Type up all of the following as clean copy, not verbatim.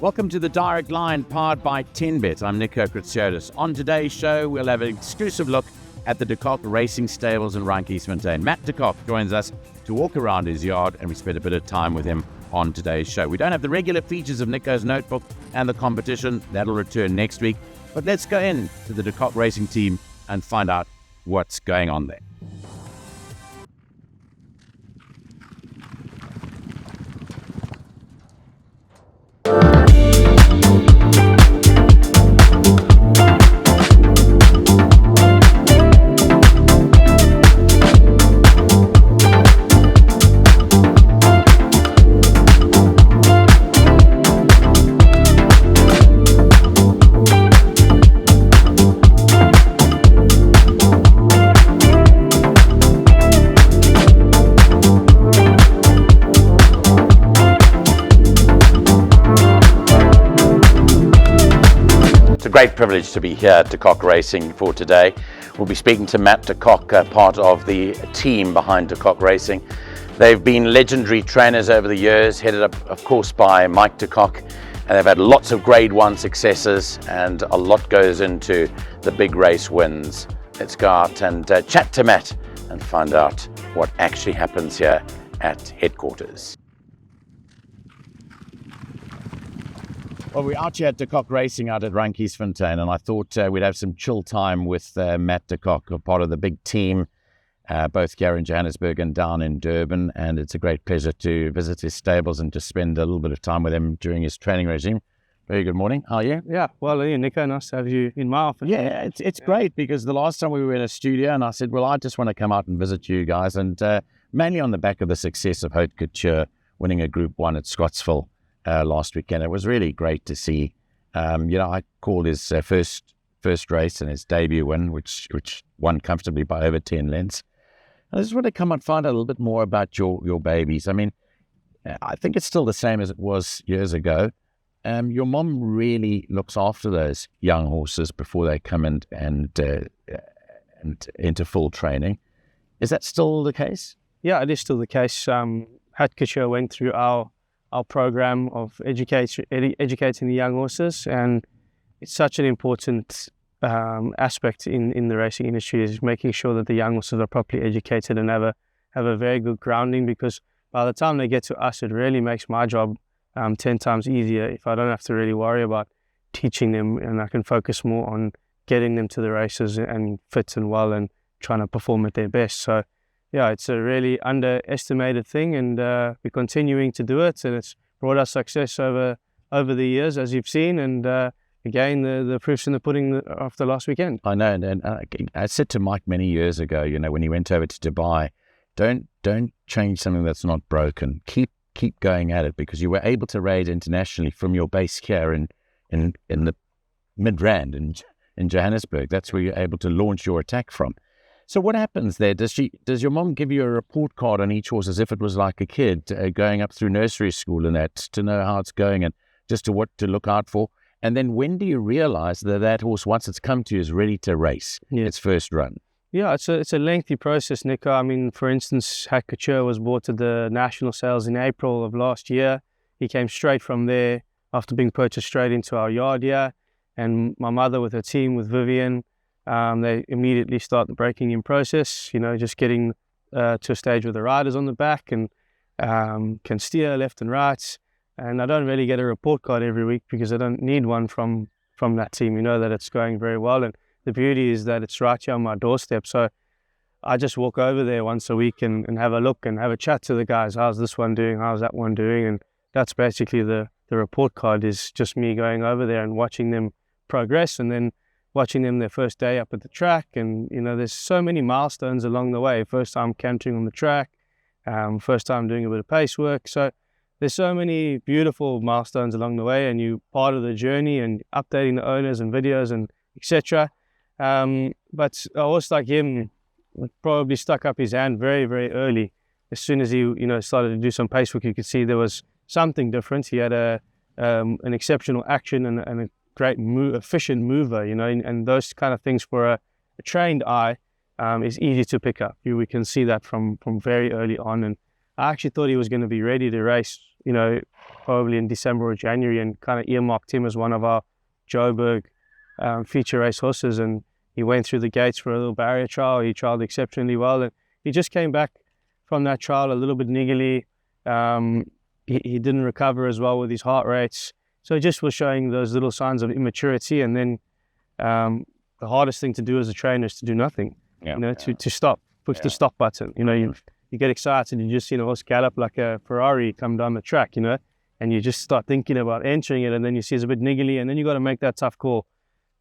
Welcome to the Direct Line, powered by 10Bet. I'm Nico. On today's show, we'll have an exclusive look at the Kock Racing stables in Randjiesfontein. Mat De Kock joins us to walk around his yard, and we spent a bit of time with him on today's show. We don't have the regular features of Nico's notebook and the competition. That'll return next week. But let's go in to the Kock Racing team and find out what's going on there. Great privilege to be here at Kock Racing for today. We'll be speaking to Mat De Kock, part of the team behind Kock Racing. They've been legendary trainers over the years, headed up, of course, by Mat De Kock, and they've had lots of Grade 1 successes, and a lot goes into the big race wins. Let's go out and chat to Mat and find out what actually happens here at headquarters. Well, we're out here at Kock Racing out at Randjiesfontein, and I thought we'd have some chill time with Mat De Kock, a part of the big team, both here in Johannesburg and down in Durban. And it's a great pleasure to visit his stables and to spend a little bit of time with him during his training regime. Very good morning. How are you? Yeah, well, Nico, nice to have you in my office. Yeah, it's great, because the last time we were in a studio, and I said, well, I just want to come out and visit you guys, and mainly on the back of the success of Haute Couture winning a Group 1 at Scottsville last weekend. It was really great to see. I called his first race and his debut win, which won comfortably by over 10 lengths. I just want to come and find out a little bit more about your babies. I mean, I think it's still the same as it was years ago. Your mom really looks after those young horses before they come and into full training. Is that still the case? Yeah, it is still the case. Haute Couture went through our program of educating the young horses, and it's such an important aspect in the racing industry, is making sure that the young horses are properly educated and have a very good grounding, because by the time they get to us, it really makes my job 10 times easier if I don't have to really worry about teaching them, and I can focus more on getting them to the races and fit and well and trying to perform at their best. So yeah, it's a really underestimated thing, and we're continuing to do it, and it's brought us success over the years, as you've seen, and again, the proof's in the pudding after last weekend. I know, and I said to Mike many years ago, when he went over to Dubai, don't change something that's not broken. Keep going at it, because you were able to raid internationally from your base here in the Midrand in Johannesburg. That's where you're able to launch your attack from. So what happens there? Does your mom give you a report card on each horse as if it was like a kid going up through nursery school and that, to know how it's going and just to what to look out for? And then when do you realize that horse, once it's come to you, is ready to race its first run? Yeah, it's a lengthy process, Nico. I mean, for instance, Haute Couture was brought to the national sales in April of last year. He came straight from there after being purchased straight into our yard here. And my mother with her team, with Vivian, they immediately start the breaking in process, just getting to a stage where the rider's on the back and can steer left and right. And I don't really get a report card every week, because I don't need one from that team. That it's going very well. And the beauty is that it's right here on my doorstep. So I just walk over there once a week and have a look and have a chat to the guys. How's this one doing? How's that one doing? And that's basically the report card, is just me going over there and watching them progress, and then watching them their first day up at the track. And there's so many milestones along the way. First time cantering on the track, first time doing a bit of pace work. So there's so many beautiful milestones along the way, and you're part of the journey and updating the owners and videos and etc. But a horse like him probably stuck up his hand very, very early. As soon as he started to do some pace work, you could see there was something different. He had an exceptional action and a great efficient mover, and those kind of things for a trained eye is easy to pick up. We can see that from very early on, and I actually thought he was going to be ready to race, probably in December or January, and kind of earmarked him as one of our Joburg feature race horses. And he went through the gates for a little barrier trial. He trialled exceptionally well, and he just came back from that trial a little bit niggly. He didn't recover as well with his heart rates, so he just was showing those little signs of immaturity. And then the hardest thing to do as a trainer is to do nothing. To stop, push the stop button. You get excited, you just see a horse gallop like a Ferrari come down the track, and you just start thinking about entering it, and then you see it's a bit niggly, and then you got to make that tough call.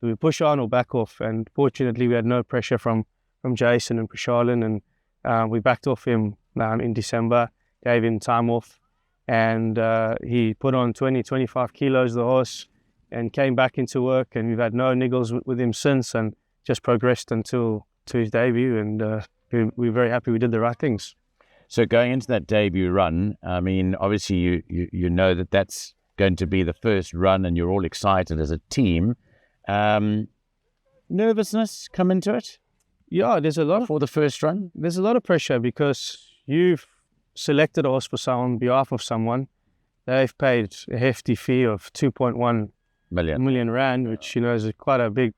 Do we push on or back off? And fortunately, we had no pressure from Jason and Prishalin, and we backed off him in December, gave him time off, and he put on 20-25 kilos, the horse, and came back into work, and we've had no niggles with him since, and just progressed to his debut, and we're very happy we did the right things. So going into that debut run, I mean, obviously you know that that's going to be the first run, and you're all excited as a team. Nervousness come into it? Yeah, there's a lot for the first run. There's a lot of pressure because you've selected a horse for someone on behalf of someone. They've paid a hefty fee of 2.1 million rand, which is quite a big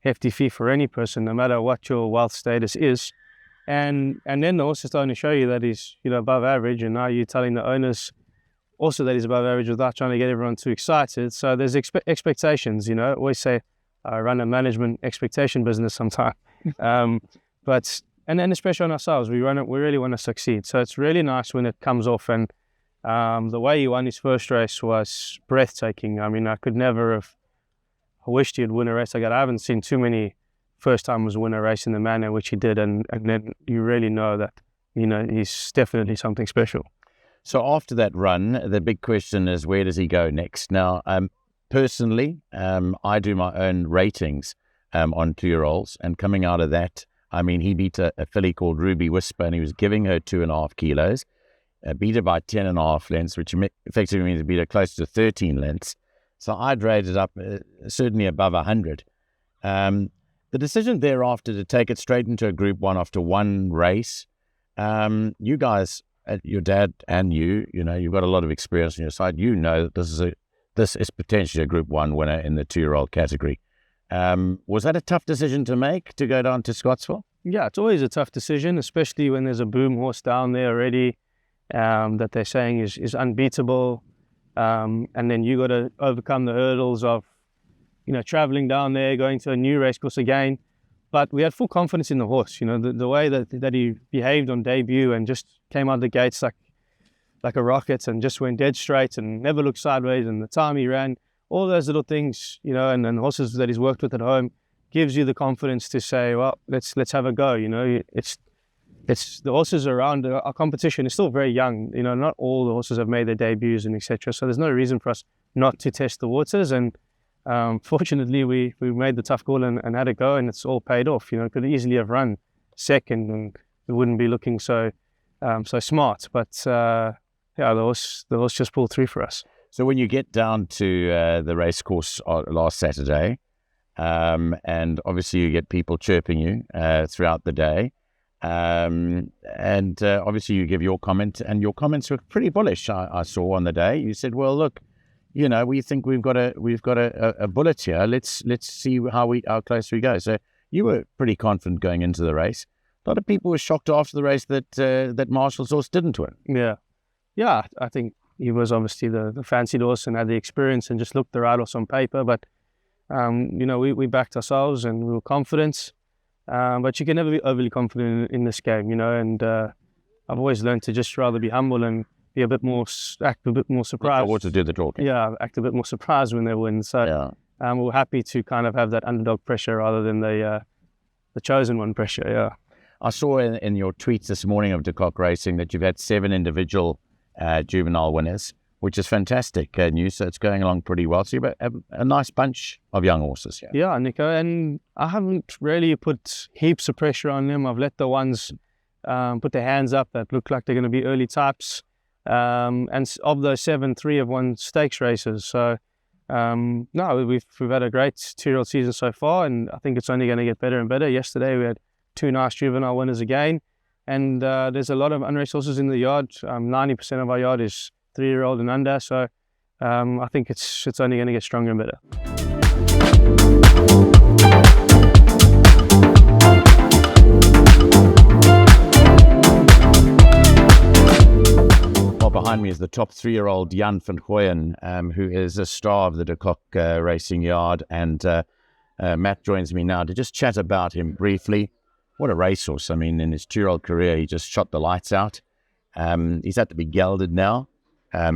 hefty fee for any person, no matter what your wealth status is. And then the horse is starting to show you that he's above average, and now you're telling the owners also that he's above average without trying to get everyone too excited. So there's expectations. I always say I run a management expectation business sometimes. But then especially on ourselves, we really want to succeed. So it's really nice when it comes off, and the way he won his first race was breathtaking. I mean, I could never have wished he'd win a race like that. I haven't seen too many first-timers win a race in the manner in which he did, and then you really know that he's definitely something special. So after that run, the big question is, where does he go next? Now, personally, I do my own ratings on 2-year-olds, and coming out of that, I mean, he beat a filly called Ruby Whisper, and he was giving her 2.5 kilos, beat her by 10.5 lengths, which effectively means he beat her close to 13 lengths. So I'd rated up certainly above 100. The decision thereafter to take it straight into a Group 1 after one race, you guys, your dad and you've got a lot of experience on your side. That this is potentially a Group 1 winner in the 2-year-old category. Was that a tough decision to make, to go down to Scottsville? Yeah, it's always a tough decision, especially when there's a boom horse down there already that they're saying is unbeatable. And then you got to overcome the hurdles of traveling down there, going to a new race course again. But we had full confidence in the horse. The way that he behaved on debut and just came out the gates like a rocket and just went dead straight and never looked sideways. And the time he ran, all those little things, and horses that he's worked with at home, gives you the confidence to say, well, let's have a go. It's the horses around our competition is still very young. Not all the horses have made their debuts and etc. So there's no reason for us not to test the waters. And fortunately, we made the tough call and had a go, and it's all paid off. Could easily have run second, and it wouldn't be looking so smart. But the horse just pulled through for us. So when you get down to the race course last Saturday, and obviously you get people chirping you throughout the day, and obviously you give your comment, and your comments were pretty bullish. I saw on the day. You said, "Well, look, we think we've got a bullet here. Let's see how close we go." So you were pretty confident going into the race. A lot of people were shocked after the race that Marshall's horse didn't win. Yeah. I think he was obviously the fancied horse and had the experience and just looked the right horse on paper. But we backed ourselves and we were confident. But you can never be overly confident in this game, And I've always learned to just rather be humble and be act a bit more surprised. Or to do the talking. Yeah, act a bit more surprised when they win. So we're happy to kind of have that underdog pressure rather than the chosen one pressure. Yeah. I saw in your tweets this morning of De Kock Racing that you've had 7 individual juvenile winners, which is fantastic news. So it's going along pretty well. So you've got a nice bunch of young horses here. Yeah, Nico, and I haven't really put heaps of pressure on them. I've let the ones put their hands up that look like they're going to be early types. And of those 7, 3 have won stakes races. So no, we've had a great 2-year-old season so far, and I think it's only going to get better and better. Yesterday we had 2 nice juvenile winners again. And there's a lot of unraced horses in the yard. 90% of our yard is 3-year-old and under. So I think it's only going to get stronger and better. Well, behind me is the top 3-year-old Jan Van Goyen, who is a star of the De Kock Racing Yard. And Matt joins me now to just chat about him briefly. What a racehorse. I mean, in his 2-year-old career, he just shot the lights out. He's had to be gelded now.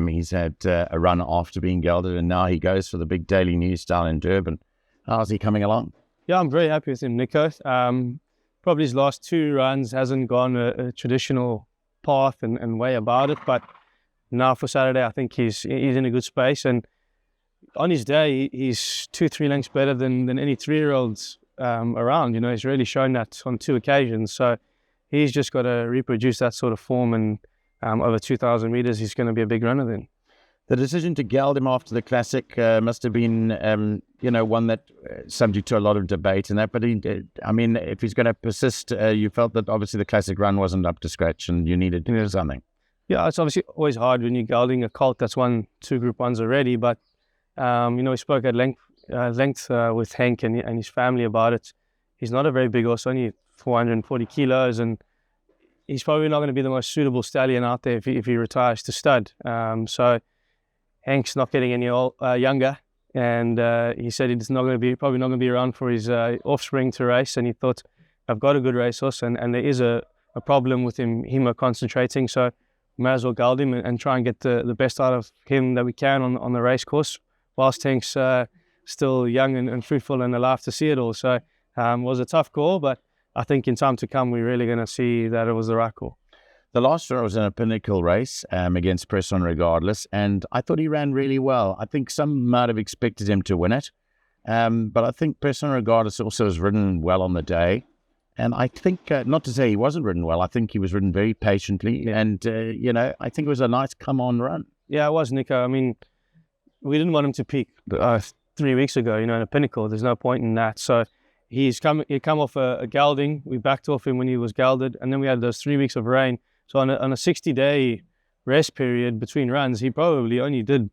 He's had a run after being gelded, and now he goes for the big daily news style in Durban. How's he coming along? Yeah, I'm very happy with him, Nico. Probably his last 2 runs hasn't gone a traditional path and way about it, but now for Saturday, I think he's in a good space. And on his day, he's 2-3 lengths better than any 3-year-olds around. You know, he's really shown that on 2 occasions. So he's just got to reproduce that sort of form, and over 2,000 meters, he's going to be a big runner then. The decision to geld him after the Classic must have been, one that subject to a lot of debate and that. But I mean, if he's going to persist, you felt that obviously the Classic run wasn't up to scratch, and you needed to do something. Yeah, it's obviously always hard when you're gelding a colt that's won 2 Group 1s already. But we spoke at length with Henk and his family about it. He's not a very big horse, only 440 kilos, and he's probably not going to be the most suitable stallion out there if he retires to stud. So Henk's not getting any younger, and he said he's probably not going to be around for his offspring to race. And he thought, I've got a good racehorse, and there is a problem with him concentrating, so may as well geld him and try and get the best out of him that we can on the race course, whilst Henk's still young and fruitful and alive to see it all. So it was a tough call, but I think in time to come, we're really going to see that it was the right call. The last one was in a pinnacle race against Press On Regardless, and I thought he ran really well. I think some might have expected him to win it, but I think Press On Regardless also was ridden well on the day. And I think, not to say he wasn't ridden well, I think he was ridden very patiently, and, I think it was a nice come-on run. Yeah, it was, Nico. I mean, we didn't want him to peak 3 weeks ago, in a pinnacle. There's no point in that. So he come off a gelding. We backed off him when he was gelded, and then we had those 3 weeks of rain. So on a 60-day rest period between runs, he probably only did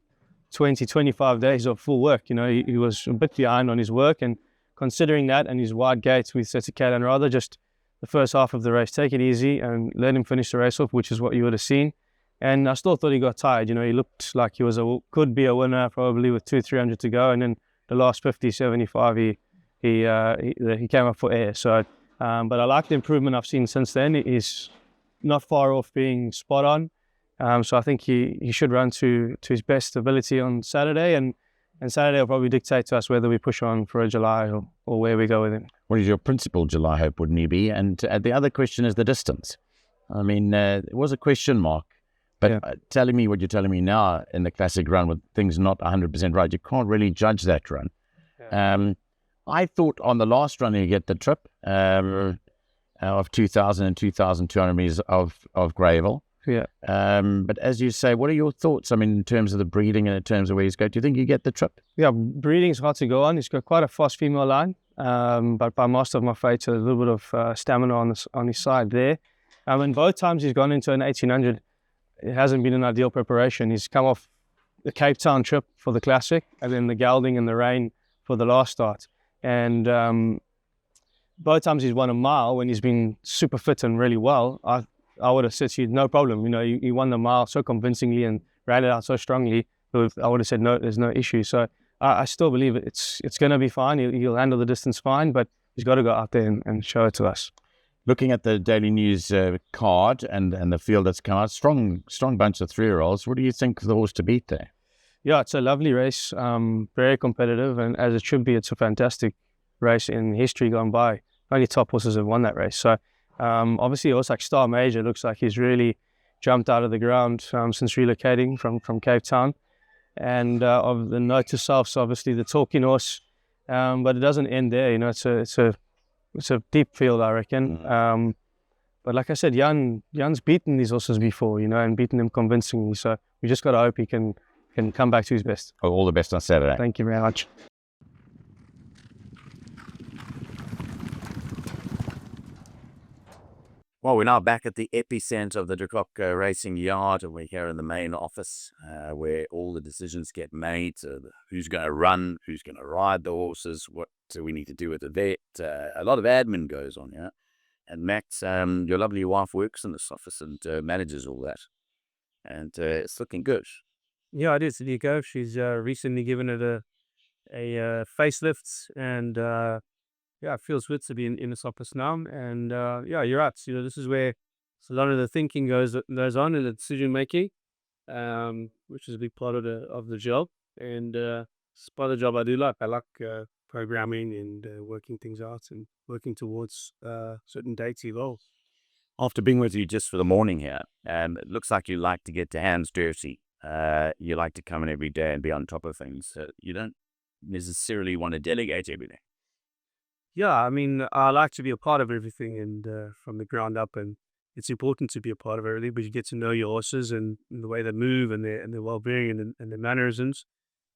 20, 25 days of full work. He was a bit behind on his work, and considering that and his wide gates, we said to Kaylan, rather just the first half of the race, take it easy and let him finish the race off, which is what you would have seen. And I still thought he got tired. He looked like he could be a winner probably with 200-300 to go. And then the last 50, 75, he came up for air. So, but I like the improvement I've seen since then. He's not far off being spot on. So I think he should run to his best ability on Saturday. And Saturday will probably dictate to us whether we push on for a July or where we go with him. What is your principal July hope, wouldn't he be? And the other question is the distance. I mean, it was a question mark, but telling me what you're telling me now in the Classic run with things not 100% right, you can't really judge that run. Yeah. I thought on the last run he'd get the trip of 2,000 and 2,200 meters of gravel. Yeah. But as you say, what are your thoughts? I mean, in terms of the breeding and in terms of where he's going, do you think you get the trip? Yeah, breeding's hard to go on. He's got quite a fast female line, but by most of my fates, a little bit of stamina on his side there. And both times he's gone into an 1800, it hasn't been an ideal preparation. He's come off the Cape Town trip for the Classic, and then the gelding and the rain for the last start. And both times he's won a mile when he's been super fit and really well. I would have said to you, no problem. He won the mile so convincingly and ran it out so strongly. I would have said, no, there's no issue. So I still believe it's going to be fine. He'll handle the distance fine, but he's got to go out there and show it to us. Looking at the Daily News card and the field that's come out, strong bunch of 3-year-olds. What do you think of the horse to beat there? Yeah, it's a lovely race, very competitive, and as it should be, it's a fantastic race in history gone by. Only top horses have won that race. So obviously, a horse like Star Major looks like he's really jumped out of the ground since relocating from Cape Town. And of the note to self, obviously the talking horse, but it doesn't end there. It's a deep field, I reckon. But like I said, Jan's beaten these horses before, and beaten them convincingly. So we just got to hope he can come back to his best. All the best on Saturday. Thank you very much. Well, we're now back at the epicenter of the De Kock Racing yard, and we're here in the main office where all the decisions get made. Who's going to run, who's going to ride the horses, what do we need to do with the vet. A lot of admin goes on here. And Max, your lovely wife works in this office and manages all that. And it's looking good. Yeah, it is, Nico. She's recently given it a facelift, and yeah, it feels good to be in this office now. And yeah, you're right. This is where a lot of the thinking goes on, and the decision making, which is a big part of the job. And it's part of the job I do like. I like programming and working things out and working towards certain dates goals. After being with you just for the morning here, it looks like you like to get your hands dirty. You like to come in every day and be on top of things. You don't necessarily want to delegate everything. Yeah, I mean, I like to be a part of everything and from the ground up, and it's important to be a part of everything, but you get to know your horses and the way they move and their well-being and their mannerisms.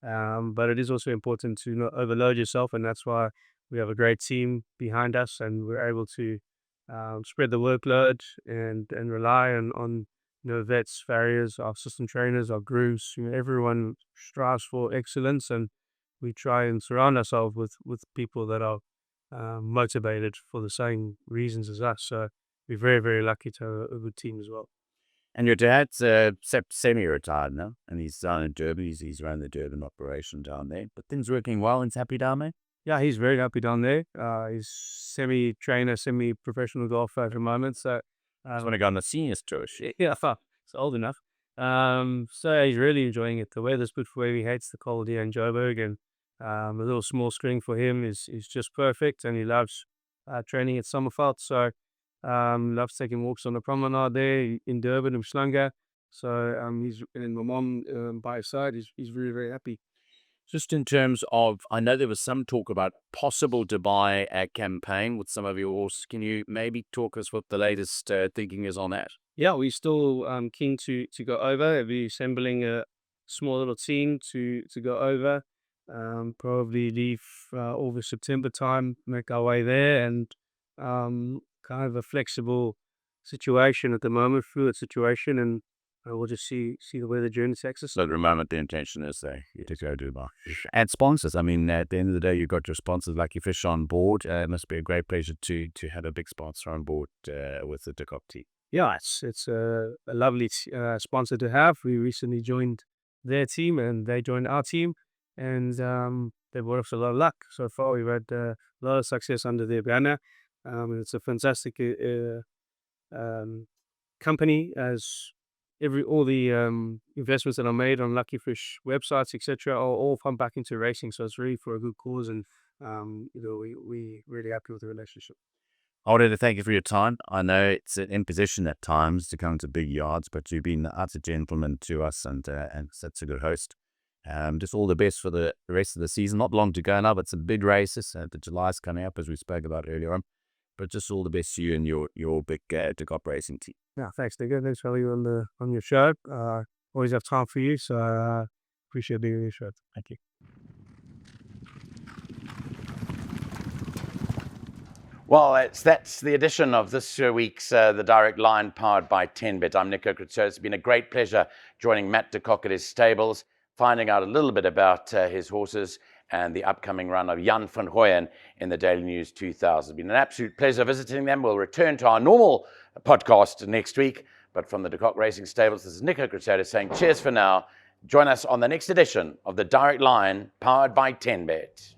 But it is also important to not overload yourself, and that's why we have a great team behind us, and we're able to spread the workload and rely on vets, farriers, our assistant trainers, our grooms. Everyone strives for excellence, and we try and surround ourselves with people that are motivated for the same reasons as us. So we're very, very lucky to have a good team as well. And your dad's semi-retired now, and he's down in Durban. He's running the Durban operation down there. But things working well and he's happy down there? Yeah, he's very happy down there. He's semi-trainer, semi-professional golfer at the moment. So He's want to go on the seniors tour. yeah, it's old enough. So he's really enjoying it. The weather's good for him. He hates the cold here in Joburg, and a little small screen for him is just perfect. And he loves training at Summerveld. So loves taking walks on the promenade there in Durban and Slanga. So he's and my mom by his side. He's very, very happy. Just in terms of, I know there was some talk about possible Dubai campaign with some of your horses. Can you maybe talk us what the latest thinking is on that? Yeah, we're still keen to go over. We're assembling a small little team to go over. Probably leave August, September time, make our way there, and kind of a flexible situation at the moment, fluid situation, and we'll just see where the journey takes us. So at the moment, the intention is to go Dubai. And sponsors, I mean, at the end of the day, you've got your sponsors Lucky Fish on board. It must be a great pleasure to have a big sponsor on board with the De Kock team. Yeah, it's a lovely sponsor to have. We recently joined their team, and they joined our team, and they brought us a lot of luck. So far, we've had a lot of success under their banner. It's a fantastic company, as all the investments that are made on Lucky Fish websites, etc., are all come back into racing. So it's really for a good cause, and we really happy with the relationship. I wanted to thank you for your time. I know it's an imposition at times to come to big yards, but you've been utter gentleman to us and such a good host. Just all the best for the rest of the season. Not long to go now, but some big races. The July's coming up, as we spoke about earlier on. But just all the best to you and your big De Kock Racing team. Yeah, thanks, Nico. Thanks for having you on your show. Always have time for you, so appreciate being on your show. Thank you. Well, that's the edition of this week's The Direct Line, powered by 10Bet. I'm Nico. It's been a great pleasure joining Mat De Kock at his stables, finding out a little bit about his horses and the upcoming run of Jan Van Goyen in the Daily News 2000. It's been an absolute pleasure visiting them. We'll return to our normal podcast next week, but from the De Kock Racing stables, this is Nico Crusader saying cheers for now. Join us on the next edition of The Direct Line, powered by 10Bet.